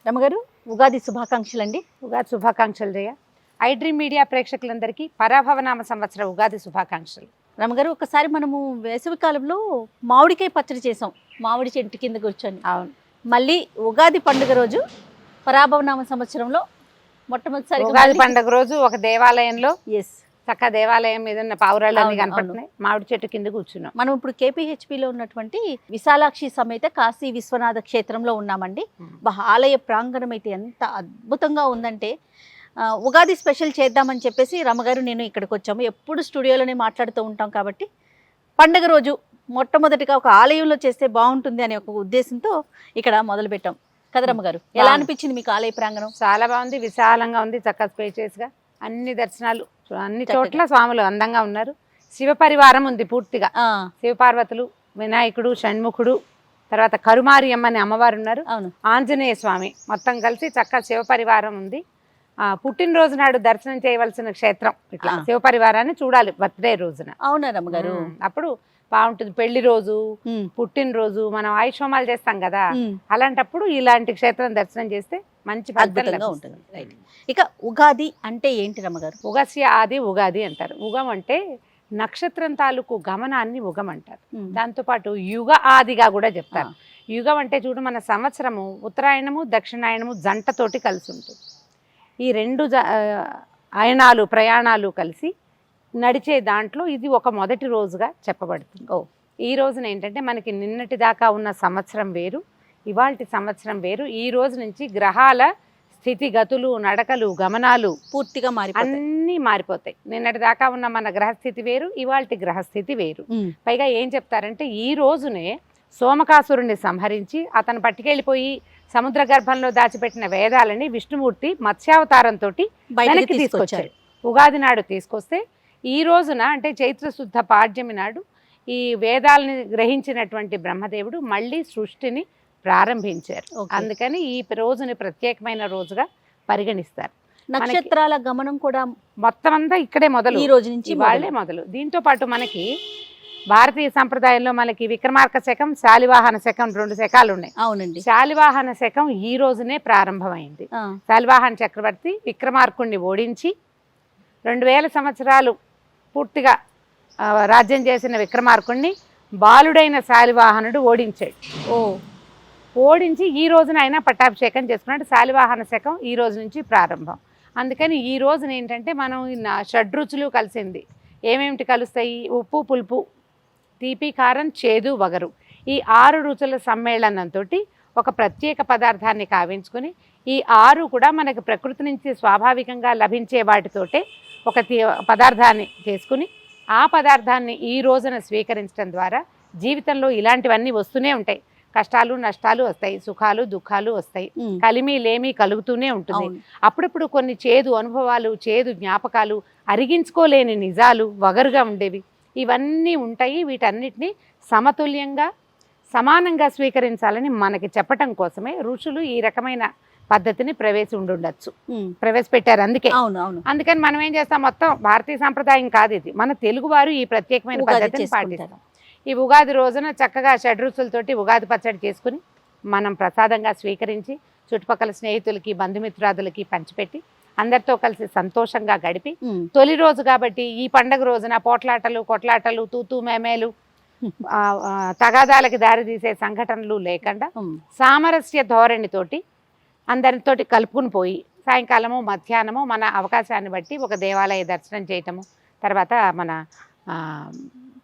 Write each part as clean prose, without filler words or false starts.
రమగారు ఉగాది శుభాకాంక్షలు అండి. ఉగాది శుభాకాంక్షలు జయ. ఐ డ్రీమ్ మీడియా ప్రేక్షకులందరికీ పరాభవనామ సంవత్సర ఉగాది శుభాకాంక్షలు. రమగారు ఒకసారి మనము వేసవి కాలంలో మామిడికాయ పచ్చడి చేసాం, మామిడి చెట్టు కింద కూర్చొని. అవును, మళ్ళీ ఉగాది పండుగ రోజు పరాభవనామ సంవత్సరంలో మొట్టమొదటిసారి ఉగాది పండుగ రోజు ఒక దేవాలయంలో ఎస్ చక్క దేవాలయం మీద ఉన్న పావురాళ్ళని కనపడుతున్నాయి, మామిడి చెట్టు కింద కూర్చున్నాం. మనం ఇప్పుడు కేపీహెచ్పిలో ఉన్నటువంటి విశాలాక్షి సమేత కాశీ విశ్వనాథ క్షేత్రంలో ఉన్నామండి. ఆలయ ప్రాంగణం అయితే ఎంత అద్భుతంగా ఉందంటే ఉగాది స్పెషల్ చేద్దామని చెప్పేసి రమగారు నేను ఇక్కడికి వచ్చాము. ఎప్పుడు స్టూడియోలోనే మాట్లాడుతూ ఉంటాం కాబట్టి పండగ రోజు మొట్టమొదటిగా ఒక ఆలయంలో చేస్తే బాగుంటుంది అనే ఒక ఉద్దేశంతో ఇక్కడ మొదలుపెట్టాం కదా రమగారు. ఎలా అనిపించింది మీకు ఆలయ ప్రాంగణం? చాలా బాగుంది, విశాలంగా ఉంది, చక్కగా స్పేషియస్గా అన్ని దర్శనాలు అన్ని చోట్ల స్వాములు అందంగా ఉన్నారు. శివ పరివారం ఉంది పూర్తిగా, శివపార్వతులు, వినాయకుడు, షణ్ముఖుడు, తర్వాత కరుమారి అమ్మని అమ్మవారు ఉన్నారు, అవును, ఆంజనేయ స్వామి, మొత్తం కలిసి చక్కగా శివ పరివారం ఉంది. పుట్టినరోజు నాడు దర్శనం చేయవలసిన క్షేత్రం ఇట్లా శివ పరివారాన్ని చూడాలి బర్త్డే రోజున. అవునా రమగారు? అప్పుడు బాగుంటుంది. పెళ్లి రోజు, పుట్టినరోజు మనం ఆయుష్మాలు చేస్తాం కదా, అలాంటప్పుడు ఇలాంటి క్షేత్రం దర్శనం చేస్తే మంచి అద్భుతంగా ఉంటుంది. రైట్. ఇక ఉగాది అంటే ఏంటి రమగారు? ఉగస్య ఆది ఉగాది అంటారు. ఉగం అంటే నక్షత్రం తాలూకు గమనాన్ని ఉగం అంటారు. దాంతోపాటు యుగ ఆదిగా కూడా చెప్తారు. యుగం అంటే చూడు, మన సంవత్సరము ఉత్తరాయణము దక్షిణాయనము జంటతోటి కలిసి ఉంటుంది. ఈ రెండు అయనాలు ప్రయాణాలు కలిసి నడిచే దాంట్లో ఇది ఒక మొదటి రోజుగా చెప్పబడుతుంది. ఈ రోజున ఏంటంటే మనకి నిన్నటి దాకా ఉన్న సంవత్సరం వేరు, ఇవాల్టి సంవత్సరం వేరు. ఈ రోజు నుంచి గ్రహాల స్థితిగతులు, నడకలు, గమనాలు పూర్తిగా అన్నీ మారిపోతాయి. నిన్నటి దాకా ఉన్న మన గ్రహస్థితి వేరు, ఇవాల్టి గ్రహస్థితి వేరు. పైగా ఏం చెప్తారంటే ఈ రోజునే సోమకాసురుణ్ణి సంహరించి అతను పట్టుకెళ్ళిపోయి సముద్ర గర్భంలో దాచిపెట్టిన వేదాలని విష్ణుమూర్తి మత్స్యావతారంతో బయటకి తీసుకొచ్చారు. ఉగాది నాడు తీసుకొస్తే ఈ రోజున అంటే చైత్రశుద్ధ పాడ్యమి నాడు ఈ వేదాలని గ్రహించినటువంటి బ్రహ్మదేవుడు మళ్ళీ సృష్టిని ప్రారంభించారు. అందుకని ఈ రోజుని ప్రత్యేకమైన రోజుగా పరిగణిస్తారు. నక్షత్రాల గమనం కూడా మొత్తం అంతా ఇక్కడే మొదలు, ఈ రోజు నుంచి వాళ్ళే మొదలు. దీంతో పాటు మనకి భారతీయ సంప్రదాయంలో మనకి విక్రమార్క శకం, శాలివాహన శకం, 2 శకాలు ఉన్నాయి. అవునండి. శాలివాహన శకం ఈ రోజునే ప్రారంభమైంది. శాలివాహన చక్రవర్తి విక్రమార్కుణ్ణి ఓడించి 2000 సంవత్సరాలు పూర్తిగా రాజ్యం చేసిన విక్రమార్కుణ్ణి బాలుడైన శాలివాహనుడు ఓడించాడు. ఓడించి ఈ రోజున ఆయన పట్టాభిషేకం చేసుకున్నాడు. శాలివాహన శకం ఈ రోజు నుంచి ప్రారంభం. అందుకని ఈ రోజున ఏంటంటే మనం షడ్రుచులు కలిసింది. ఏమేమిటి కలుస్తాయి? ఉప్పు, పులుపు, తీపి, కారం, చేదు, వగరు, ఈ 6 రుచుల సమ్మేళనంతో ఒక ప్రత్యేక పదార్థాన్ని కావించుకొని ఈ 6 కూడా మనకి ప్రకృతి నుంచి స్వాభావికంగా లభించే వాటితోటే ఒక పదార్థాన్ని చేసుకుని ఆ పదార్థాన్ని ఈ రోజున స్వీకరించడం ద్వారా జీవితంలో ఇలాంటివన్నీ వస్తూనే ఉంటాయి. కష్టాలు నష్టాలు వస్తాయి, సుఖాలు దుఃఖాలు వస్తాయి, కలిమి లేమి కలుగుతూనే ఉంటుంది. అప్పుడప్పుడు కొన్ని చేదు అనుభవాలు, చేదు జ్ఞాపకాలు, అరిగించుకోలేని నిజాలు, వగరుగా ఉండేవి, ఇవన్నీ ఉంటాయి. వీటన్నిటిని సమతుల్యంగా సమానంగా స్వీకరించాలని మనకి చెప్పటం కోసమే ఋషులు ఈ రకమైన పద్ధతిని ప్రవేశపెట్టారు. అందుకని మనం ఏం చేస్తాం, మొత్తం భారతీయ సంప్రదాయం కాదు ఇది, మన తెలుగు వారు ఈ ప్రత్యేకమైన పద్ధతిని పాటిస్తాం. ఈ ఉగాది రోజున చక్కగా షడ్రుచులతోటి ఉగాది పచ్చడి చేసుకుని మనం ప్రసాదంగా స్వీకరించి చుట్టుపక్కల స్నేహితులకి, బంధుమిత్రాదులకి పంచిపెట్టి అందరితో కలిసి సంతోషంగా గడిపి తొలి రోజు కాబట్టి ఈ పండగ రోజున పోట్లాటలు, కొట్లాటలు, తూతూ మేమేలు, తగాదాలకి దారితీసే సంఘటనలు లేకుండా సామరస్య ధోరణితోటి అందరితోటి కలుపుకుని పోయి సాయంకాలము మధ్యాహ్నము మన అవకాశాన్ని బట్టి ఒక దేవాలయ దర్శనం చేయటము, తర్వాత మన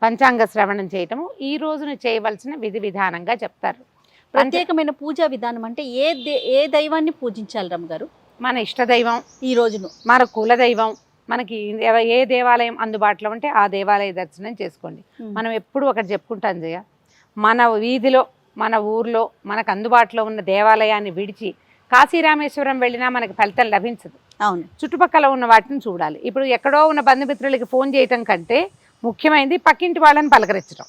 పంచాంగ శ్రవణం చేయటము ఈ రోజున చేయవలసిన విధి విధానంగా చెప్తారు. ప్రత్యేకమైన పూజా విధానం అంటే ఏ దైవాన్ని పూజించాలి రమగారు? మన ఇష్టదైవం, ఈ రోజును మన కులదైవం, మనకి ఏ దేవాలయం అందుబాటులో ఉంటే ఆ దేవాలయ దర్శనం చేసుకోండి. మనం ఎప్పుడు ఒకటి చెప్పుకుంటాం జయ, మన వీధిలో మన ఊర్లో మనకు అందుబాటులో ఉన్న దేవాలయాన్ని విడిచి కాశీరామేశ్వరం వెళ్ళినా మనకి ఫలితం లభించదు. అవును, చుట్టుపక్కల ఉన్న వాటిని చూడాలి. ఇప్పుడు ఎక్కడో ఉన్న బంధుమిత్రులకి ఫోన్ చేయటం కంటే ముఖ్యమైనది పక్కింటి వాళ్ళని పలకరించడం,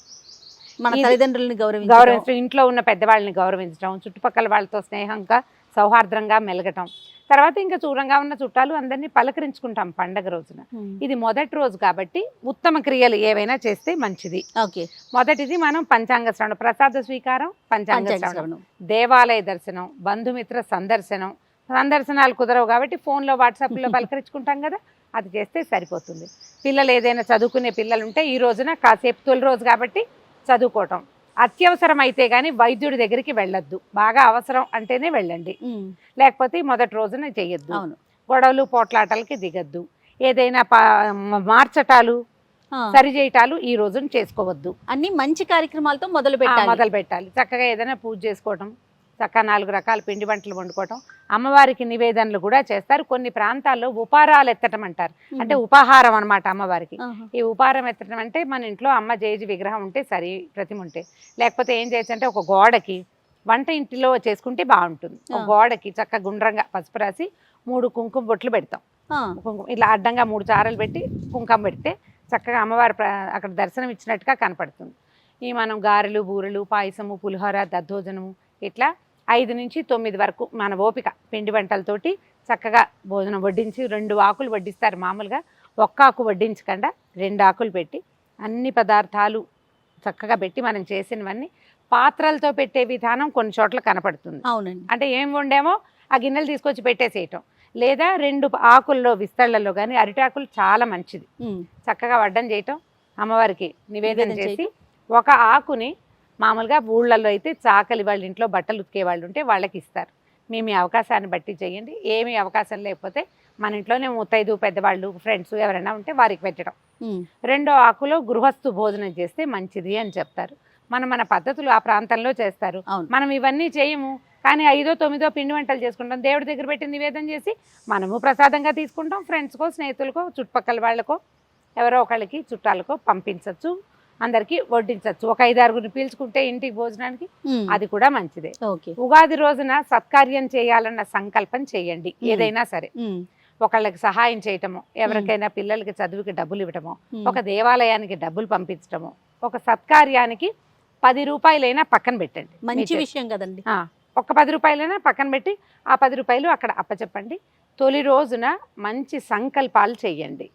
మన తల్లిదండ్రులని గౌరవించడం, ఇంట్లో ఉన్న పెద్దవాళ్ళని గౌరవించడం, చుట్టుపక్కల వాళ్ళతో స్నేహంగా సౌహార్ద్రంగా మెలగటం, తర్వాత ఇంకా దూరంగా ఉన్న చుట్టాలు అందరినీ పలకరించుకుంటాం పండగ రోజున. ఇది మొదటి రోజు కాబట్టి ఉత్తమ క్రియలు ఏవైనా చేస్తే మంచిది. ఓకే. మొదటిది మనం పంచాంగ శ్రవణం, ప్రసాద స్వీకారం, పంచాంగ శ్రవణం, దేవాలయ దర్శనం, బంధుమిత్ర సందర్శనాలు కుదరవు కాబట్టి ఫోన్లో వాట్సాప్లో పలకరించుకుంటాం కదా, అది చేస్తే సరిపోతుంది. పిల్లలు ఏదైనా చదువుకునే పిల్లలు ఉంటే ఈ రోజున కాసేపు తొలి రోజు కాబట్టి చదువుకోవటం. అత్యవసరం అయితే కానీ వైద్యుడి దగ్గరికి వెళ్ళొద్దు, బాగా అవసరం అంటేనే వెళ్ళండి, లేకపోతే మొదటి రోజున చెయ్యొద్దు. గొడవలు పోట్లాటలకి దిగద్దు, ఏదైనా మార్చటాలు సరిచేయటాలు ఈ రోజున చేసుకోవద్దు. అన్ని మంచి కార్యక్రమాలతో మొదలు పెట్టాలి. చక్కగా ఏదైనా పూజ చేసుకోవటం, చక్కగా 4 రకాల పిండి వంటలు వండుకోవటం, అమ్మవారికి నివేదనలు కూడా చేస్తారు. కొన్ని ప్రాంతాల్లో ఉపారాలు ఎత్తటం అంటారు, అంటే ఉపాహారం అనమాట అమ్మవారికి. ఈ ఉపారం ఎత్తటం అంటే మన ఇంట్లో అమ్మ జేజి విగ్రహం ఉంటే సరి, ప్రతిమ ఉంటే, లేకపోతే ఏం చేయొచ్చు అంటే ఒక గోడకి వంట ఇంటిలో చేసుకుంటే బాగుంటుంది. ఒక గోడకి చక్కగా గుండ్రంగా పసుపు రాసి 3 కుంకుమ బొట్లు పెడతాం. కుంకుమ ఇట్లా అడ్డంగా 3 చారలు పెట్టి కుంకుమ పెడితే చక్కగా అమ్మవారి అక్కడ దర్శనం ఇచ్చినట్టుగా కనపడుతుంది. ఈ మనం గారెలు, బూరెలు, పాయసము, పులిహోర, దద్దోజనము ఇట్లా 5 నుంచి 9 వరకు మన ఓపిక పిండి వంటలతోటి చక్కగా భోజనం వడ్డించి 2 ఆకులు వడ్డిస్తారు. మామూలుగా 1 ఆకు వడ్డించకుండా 2 ఆకులు పెట్టి అన్ని పదార్థాలు చక్కగా పెట్టి మనం చేసినవన్నీ పాత్రలతో పెట్టే విధానం కొన్ని చోట్ల కనపడుతుంది. అవునండి. అంటే ఏం వండేమో ఆ గిన్నెలు తీసుకొచ్చి పెట్టేసేయటం, లేదా 2 ఆకుల్లో విస్తళ్లలో కానీ అరిటాకులు చాలా మంచిది. చక్కగా వడ్డం చేయటం, అమ్మవారికి నివేదన చేసి 1 ఆకుని మామూలుగా ఊళ్ళల్లో అయితే చాకలి వాళ్ళ ఇంట్లో బట్టలు ఉతికే వాళ్ళు ఉంటే వాళ్ళకి ఇస్తారు. మేము ఈ అవకాశాన్ని బట్టి చేయండి. ఏమీ అవకాశం లేకపోతే మన ఇంట్లోనే ముత్తైదు పెద్దవాళ్ళు ఫ్రెండ్స్ ఎవరైనా ఉంటే వారికి పెట్టడం. 2వ ఆకులో గృహస్థు భోజనం చేస్తే మంచిది అని చెప్తారు. మన పద్ధతులు ఆ ప్రాంతంలో చేస్తారు. మనం ఇవన్నీ చేయము, కానీ 5వ 9వ పిండి వంటలు చేసుకుంటాం. దేవుడి దగ్గర పెట్టి నివేదన చేసి మనము ప్రసాదంగా తీసుకుంటాం. ఫ్రెండ్స్కో, స్నేహితులకో, చుట్టుపక్కల వాళ్ళకో, ఎవరో ఒకళ్ళకి చుట్టాలకో పంపించవచ్చు, అందరికి వడ్డించవచ్చు. ఒక 5-6 పీల్చుకుంటే ఇంటికి భోజనానికి అది కూడా మంచిదే. ఉగాది రోజున సత్కార్యం చేయాలన్న సంకల్పం చేయండి. ఏదైనా సరే, ఒకళ్ళకి సహాయం చేయటము, ఎవరికైనా పిల్లలకి చదువుకి డబ్బులు ఇవ్వటము, ఒక దేవాలయానికి డబ్బులు పంపించటము, ఒక సత్కార్యానికి 10 రూపాయలైనా పక్కన పెట్టండి. మంచి విషయం కదండి. ఒక 10 రూపాయలైనా పక్కన పెట్టి ఆ 10 రూపాయలు అక్కడ అప్పచెప్పండి. తొలి రోజున మంచి సంకల్పాలు చేయండి.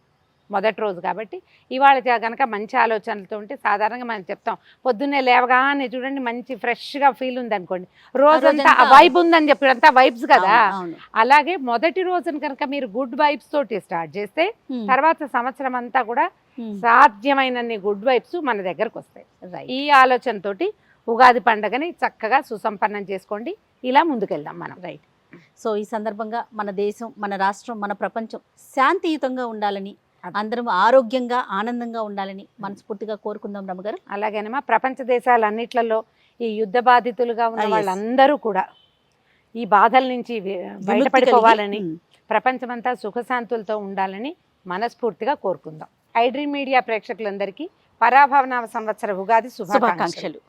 మొదటి రోజు కాబట్టి ఇవాళ కనుక మంచి ఆలోచనలతో ఉంటే సాధారణంగా మనం చెప్తాం, పొద్దున్నే లేవగానే చూడండి మంచి ఫ్రెష్గా ఫీల్ ఉంది అనుకోండి, రోజంతా వైబ్ ఉందని చెప్పి అంతా వైబ్స్ కదా. అలాగే మొదటి రోజున కనుక మీరు గుడ్ వైబ్స్ తోటి స్టార్ట్ చేస్తే తర్వాత సంవత్సరం అంతా కూడా సాధ్యమైనన్ని గుడ్ వైబ్స్ మన దగ్గరకు వస్తాయి. ఈ ఆలోచనతోటి ఉగాది పండుగని చక్కగా సుసంపన్నం చేసుకోండి. ఇలా ముందుకెళ్దాం మనం. రైట్. సో ఈ సందర్భంగా మన దేశం, మన రాష్ట్రం, మన ప్రపంచం శాంతియుతంగా ఉండాలని, అందరం ఆరోగ్యంగా ఆనందంగా ఉండాలని మనస్ఫూర్తిగా కోరుకుందాం రమ్మగారు. అలాగేనమ్మా, ప్రపంచ దేశాలన్నిట్లలో ఈ యుద్ధ బాధితులుగా ఉన్న వాళ్ళందరూ కూడా ఈ బాధల నుంచి బయటపడిపోవాలని, ప్రపంచమంతా సుఖశాంతులతో ఉండాలని మనస్ఫూర్తిగా కోరుకుందాం. ఐ డ్రీమ్ మీడియా ప్రేక్షకులందరికీ పరాభవ నామ సంవత్సర ఉగాది శుభాకాంక్షలు.